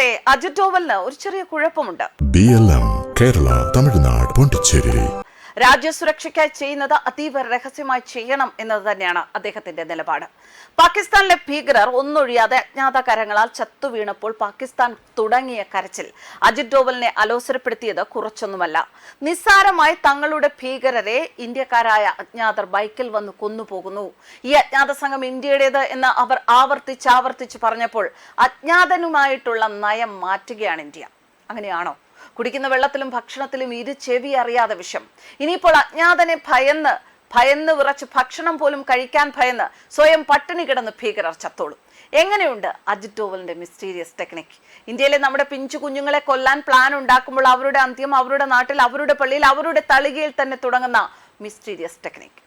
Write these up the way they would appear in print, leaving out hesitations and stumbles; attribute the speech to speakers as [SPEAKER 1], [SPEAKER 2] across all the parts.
[SPEAKER 1] പക്ഷേ അജിത് ഡോവലിന് ഒരു ചെറിയ കുഴപ്പമുണ്ട്.
[SPEAKER 2] BLM കേരള, തമിഴ്നാട്, പോണ്ടിച്ചേരി
[SPEAKER 1] രാജ്യസുരക്ഷയ്ക്കായി ചെയ്യുന്നത് അതീവ രഹസ്യമായി ചെയ്യണം എന്നത് തന്നെയാണ് അദ്ദേഹത്തിന്റെ നിലപാട്. പാകിസ്ഥാനിലെ ഭീകരർ ഒന്നൊഴിയാതെ അജ്ഞാത കരങ്ങളാൽ ചത്തുവീണപ്പോൾ പാകിസ്ഥാൻ തുടങ്ങിയ കരച്ചിൽ അജിത് ഡോവലിനെ അലോസരപ്പെടുത്തിയത് കുറച്ചൊന്നുമല്ല. നിസ്സാരമായി തങ്ങളുടെ ഭീകരരെ ഇന്ത്യക്കാരായ അജ്ഞാതർ ബൈക്കിൽ വന്ന് കൊന്നുപോകുന്നു, ഈ അജ്ഞാത സംഘം ഇന്ത്യയുടേത് എന്ന് അവർ ആവർത്തിച്ച് പറഞ്ഞപ്പോൾ അജ്ഞാതനുമായിട്ടുള്ള നയം മാറ്റുകയാണ് ഇന്ത്യ. അങ്ങനെയാണോ? കുടിക്കുന്ന വെള്ളത്തിലും ഭക്ഷണത്തിലും ഇരു ചെവി അറിയാതെ വിഷം. ഇനിയിപ്പോൾ അജ്ഞാതനെ ഭയന്ന് വിറച്ച് ഭക്ഷണം പോലും കഴിക്കാൻ ഭയന്ന് സ്വയം പട്ടിണി കിടന്ന് ഭീകരർ ചത്തോളും. എങ്ങനെയുണ്ട് അജിത് ഡോവലിന്റെ മിസ്റ്റീരിയസ് ടെക്നിക്? ഇന്ത്യയിലെ നമ്മുടെ പിഞ്ചു കുഞ്ഞുങ്ങളെ കൊല്ലാൻ പ്ലാൻ ഉണ്ടാക്കുമ്പോൾ അവരുടെ അന്ത്യം അവരുടെ നാട്ടിൽ, അവരുടെ പള്ളിയിൽ, അവരുടെ തളികയിൽ തന്നെ തുടങ്ങുന്ന മിസ്റ്റീരിയസ് ടെക്നിക്.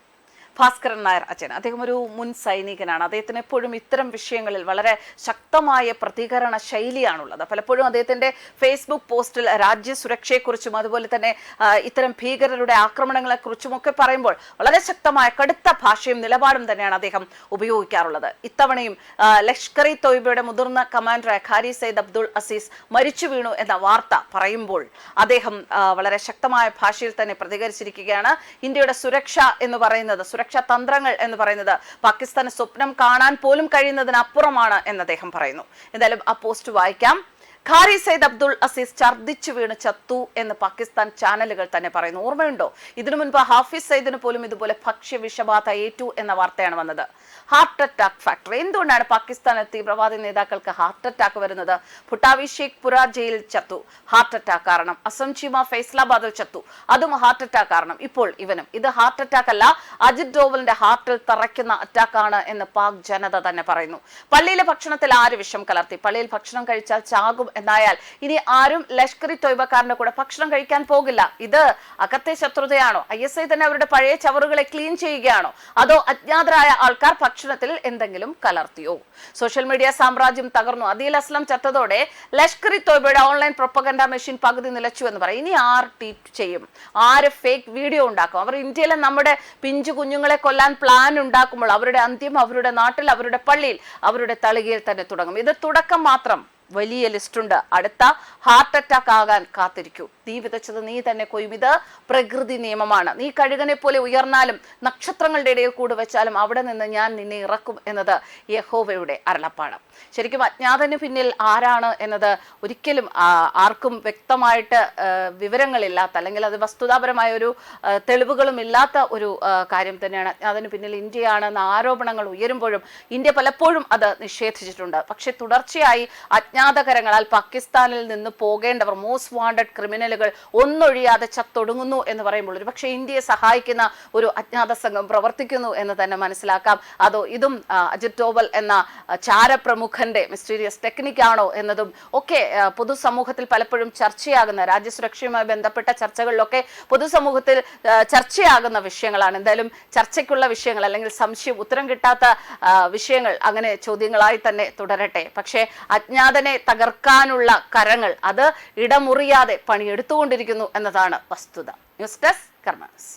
[SPEAKER 1] ഭാസ്കരൻ നായർ അച്ഛൻ, അദ്ദേഹം ഒരു മുൻ സൈനികനാണ്. അദ്ദേഹത്തിന് എപ്പോഴും ഇത്തരം വിഷയങ്ങളിൽ വളരെ ശക്തമായ പ്രതികരണ ശൈലിയാണുള്ളത്. പലപ്പോഴും അദ്ദേഹത്തിന്റെ ഫേസ്ബുക്ക് പോസ്റ്റിൽ രാജ്യസുരക്ഷയെക്കുറിച്ചും അതുപോലെ തന്നെ ഇത്തരം ഭീകരരുടെ ആക്രമണങ്ങളെക്കുറിച്ചും ഒക്കെ പറയുമ്പോൾ വളരെ ശക്തമായ കടുത്ത ഭാഷയും നിലപാടും തന്നെയാണ് അദ്ദേഹം ഉപയോഗിക്കാറുള്ളത്. ഇത്തവണയും ലഷ്കർ ഇ തോയ്ബയുടെ മുതിർന്ന കമാൻഡറായ ഖാരി സയ്യിദ് അബ്ദുൾ അസീസ് മരിച്ചു വീണു എന്ന വാർത്ത പറയുമ്പോൾ അദ്ദേഹം വളരെ ശക്തമായ ഭാഷയിൽ തന്നെ പ്രതികരിച്ചിരിക്കുകയാണ്. ഇന്ത്യയുടെ സുരക്ഷ എന്ന് പറയുന്നത്, സുരക്ഷാ തന്ത്രങ്ങൾ എന്ന് പറയുന്നത് പാകിസ്ഥാന് സ്വപ്നം കാണാൻ പോലും കഴിയുന്നതിനപ്പുറമാണ് എന്ന് അദ്ദേഹം പറയുന്നു. എന്തായാലും ആ പോസ്റ്റ് വായിക്കാം. ഖാരി സയ്യിദ് അബ്ദുൾ അസീസ് ഛർദ്ദിച്ചു വീണ് ചത്തു എന്ന് പാകിസ്ഥാൻ ചാനലുകൾ തന്നെ പറയുന്നു. ഓർമ്മയുണ്ടോ? ഇതിനു മുൻപ് ഹാഫിസ് സയ്യിദിന് പോലും ഇതുപോലെ ഭക്ഷ്യവിഷബാധ ഏറ്റു എന്ന വാർത്തയാണ് വന്നത്. Heart attack factor. എന്തുകൊണ്ടാണ് പാകിസ്ഥാനിൽ തീവ്രവാദി നേതാക്കൾക്ക് ഹാർട്ട് അറ്റാക്ക് വരുന്നത്? ഭുട്ടാവി ഷേഖ് പുര ജയിലിൽ ചത്തു, ഹാർട്ട് അറ്റാക്ക് കാരണം. അസം ചീമ ഫൈസലാബാദിൽ ചത്തു, അതും ഹാർട്ട് അറ്റാക്ക് കാരണം. ഇപ്പോൾ ഇവനും. ഇത് ഹാർട്ട് അറ്റാക്ക് അല്ല, അജിത് ഡോവലിന്റെ ഹാർട്ടിൽ തറയ്ക്കുന്ന അറ്റാക്കാണ് എന്ന് പാക് ജനത തന്നെ പറയുന്നു. പള്ളിയിലെ ഭക്ഷണത്തിൽ ആര് വിഷം കലർത്തി? പള്ളിയിൽ ഭക്ഷണം കഴിച്ചാൽ ചാകും എന്നായാൽ ഇനി ആരും ലഷ്കർ ഇ തോയ്ബക്കാരന്റെ കൂടെ ഭക്ഷണം കഴിക്കാൻ പോകില്ല. ഇത് അകത്തെ ശത്രുതയാണോ? ISI തന്നെ അവരുടെ പഴയ ചവറുകളെ ക്ലീൻ ചെയ്യുകയാണോ? അതോ അജ്ഞാതരായ ആൾക്കാർ ഭക്ഷണത്തിൽ എന്തെങ്കിലും കലർത്തിയോ? സോഷ്യൽ മീഡിയ സാമ്രാജ്യം തകർന്നു. അദീൽ അസ്ലം ചത്തതോടെ ലഷ്കർ ഇ തോയ്ബയുടെ ഓൺലൈൻ പ്രൊപ്പഗൻഡ മെഷീൻ പകുതി നിലച്ചു എന്ന് പറയും. ഇനി ആർ ട്വീറ്റ് ചെയ്യും? ആര് ഫേക്ക് വീഡിയോ ഉണ്ടാക്കും? അവർ ഇന്ത്യയിലെ നമ്മുടെ പിഞ്ചു കുഞ്ഞുങ്ങളെ കൊല്ലാൻ പ്ലാൻ ഉണ്ടാക്കുമ്പോൾ അവരുടെ അന്ത്യം അവരുടെ നാട്ടിൽ, അവരുടെ പള്ളിയിൽ, അവരുടെ തളികയിൽ തന്നെ തുടങ്ങും. ഇത് തുടക്കം മാത്രം. വലിയ ലിസ്റ്റുണ്ട്. അടുത്ത ഹാർട്ട് അറ്റാക്ക് ആകാൻ കാത്തിരിക്കൂ. നീ വിതച്ചത് നീ തന്നെ കൊയ്യും. ഇത് പ്രകൃതി നിയമമാണ്. നീ കഴുകനെ പോലെ ഉയർന്നാലും നക്ഷത്രങ്ങളുടെ ഇടയിൽ കൂടെ വെച്ചാലും അവിടെ നിന്ന് ഞാൻ നിന്നെ ഇറക്കും എന്നത് യഹോവയുടെ അരുളപ്പാട്. ശരിക്കും അജ്ഞാതന് പിന്നിൽ ആരാണ് എന്നത് ഒരിക്കലും ആർക്കും വ്യക്തമായിട്ട് വിവരങ്ങളില്ലാത്ത, അല്ലെങ്കിൽ അത് വസ്തുതാപരമായ ഒരു തെളിവുകളും ഇല്ലാത്ത ഒരു കാര്യം തന്നെയാണ്. അജ്ഞാതന് പിന്നിൽ ഇന്ത്യയാണെന്ന ആരോപണങ്ങൾ ഉയരുമ്പോഴും ഇന്ത്യ പലപ്പോഴും അത് നിഷേധിച്ചിട്ടുണ്ട്. പക്ഷെ തുടർച്ചയായി അജ്ഞാതകരങ്ങളാൽ പാകിസ്ഥാനിൽ നിന്ന് പോകേണ്ടവർ, മോസ്റ്റ് വാണ്ടഡ് ക്രിമിനലുകൾ ഒന്നൊഴിയാതെ ചത്തൊടുങ്ങുന്നു എന്ന് പറയുമ്പോൾ ഒരു പക്ഷേ ഇന്ത്യയെ സഹായിക്കുന്ന ഒരു അജ്ഞാത സംഘം പ്രവർത്തിക്കുന്നു എന്ന് തന്നെ മനസ്സിലാക്കാം. അതോ ഇതും അജിത് ഡോവൽ എന്ന ചാരപ്രമുഖന്റെ മിസ്റ്റീരിയസ് ടെക്നിക്കാണോ എന്നതും ഒക്കെ പൊതുസമൂഹത്തിൽ പലപ്പോഴും ചർച്ചയാകുന്ന, രാജ്യസുരക്ഷയുമായി ബന്ധപ്പെട്ട ചർച്ചകളിലൊക്കെ പൊതുസമൂഹത്തിൽ ചർച്ചയാകുന്ന വിഷയങ്ങളാണ്. എന്തായാലും ചർച്ചയ്ക്കുള്ള വിഷയങ്ങൾ, അല്ലെങ്കിൽ സംശയം ഉത്തരം കിട്ടാത്ത വിഷയങ്ങൾ അങ്ങനെ ചോദ്യങ്ങളായി തന്നെ തുടരട്ടെ. പക്ഷേ അജ്ഞാതനെ തകർക്കാനുള്ള കരങ്ങൾ അത് ഇടമുറിയാതെ പണിയെടുത്തുകൊണ്ടിരിക്കുന്നു എന്നതാണ് വസ്തുത. ന്യൂസ് ഡെസ്ക് കർമ്മ ന്യൂസ്.